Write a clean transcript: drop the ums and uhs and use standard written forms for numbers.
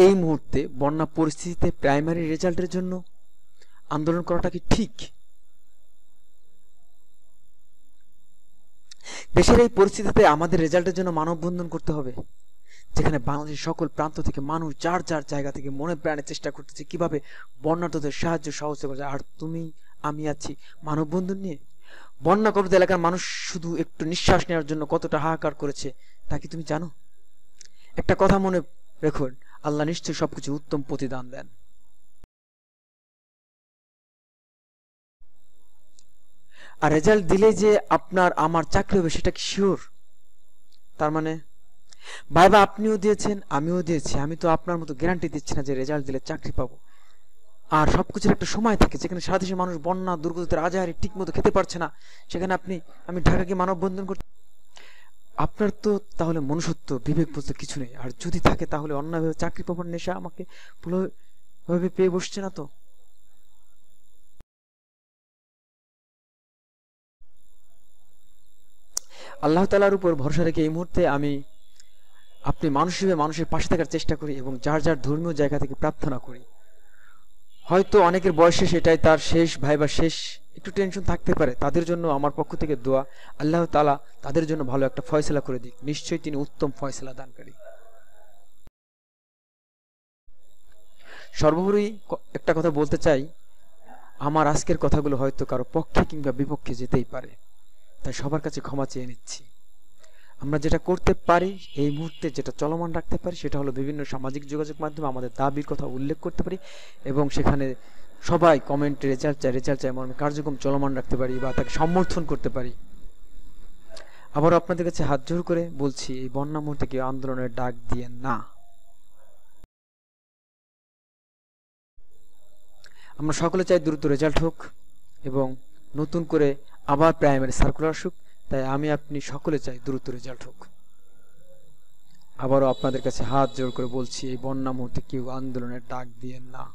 এই মুহূর্তে বন্যা পরিস্থিতিতে প্রাইমারি রেজাল্টের জন্য আন্দোলন করাটা কি ঠিক? দেশের এই পরিস্থিতিতে আমাদের রেজাল্টের জন্য মানববন্ধন করতে হবে, যেখানে বাংলাদেশের সকল প্রান্ত থেকে মানুষ যার যার জায়গা থেকে মনে প্রাণে চেষ্টা করতেছে কিভাবে বন্যার্তদের সাহায্য সহযোগিতা করা যায়। আর তুমি আমি আছি মানববন্ধন নিয়ে। বন্যা কবলিত এলাকার মানুষ শুধু একটু নিঃশ্বাস নেওয়ার জন্য কতটা হাহাকার করেছে তা কি তুমি জানো? একটা কথা মনে রেখো, আল্লাহ নিশ্চয়ই সবকিছু উত্তম প্রতিদান দেন। আর রেজাল্ট দিলে যে আপনার আমার চাকরি হবে সেটা কি শিওর? তার মানে ভাইবা আপনিও দিয়েছেন, আমিও দিয়েছি, আমি তো আপনার মতো গ্যারান্টি দিচ্ছি না যে রেজাল্ট দিলে চাকরি পাবো। আর সবকিছুর একটা সময় থাকে, যেখানে সারা দেশের মানুষ বন্যা দুর্গতিতে আজাহারি ঠিক মতো খেতে পারছে না, সেখানে আমি ঢাকাকে মানববন্ধন করতে, আপনার তো তাহলে মনুষ্যত্ব বিবেক বলতে কিছু নেই। আর যদি থাকে তাহলে অন্যভাবে চাকরি পাবার নেশা আমাকে ভাবে পেয়ে বসছে না তো? আল্লাহ তাআলার উপর ভরসা রেখে এই মুহূর্তে আপনি মানুষ হিসেবে মানুষের পাশে থাকার চেষ্টা করি এবং যার যার ধর্মীয় জায়গা থেকে প্রার্থনা করি। হয়তো অনেকের বয়সে সেটাই তার শেষ ভাইবা শেষ, একটু টেনশন থাকতে পারে, তাদের জন্য আমার পক্ষ থেকে দোয়া, আল্লাহ তাআলা তাদের জন্য ভালো একটা ফয়সালা করে দিক, নিশ্চয়ই তিনি উত্তম ফয়সালা দানকারী। সর্বোপরি একটা কথা বলতে চাই, আমার আজকের কথাগুলো হয়তো কারো পক্ষে কিংবা বিপক্ষে যেতেই পারে, তাই সবার কাছে ক্ষমা চেয়ে নিচ্ছি। আমরা যেটা করতে পারি এই মুহূর্তে, যেটা চলমান রাখতে পারি, সেটা হলো বিভিন্ন সামাজিক যোগাযোগ মাধ্যমে আমাদের দাবির কথা উল্লেখ করতে পারি এবং সেখানে সবাই কমেন্টে রেজাল্ট চাই মর্মে কার্যক্রম চলমান রাখতে পারি বা তাকে সমর্থন করতে পারি। আবারও আপনাদের কাছে হাত জোড় করে বলছি, এই বন্যা মুহূর্তে কেউ আন্দোলনের ডাক দিয়ে না। আমরা সকলে চাই দ্রুত রেজাল্ট হোক এবং নতুন করে আবার প্রাইমারি সার্কুলার আসুক, তাই আপনি সকলে চাই দ্রুত রেজাল্ট হোক। আবারও আপনাদের কাছে হাত জোড় করে বলছি, এই বন্যা মুহূর্তে কেউ আন্দোলনের ডাক দিয়ে না।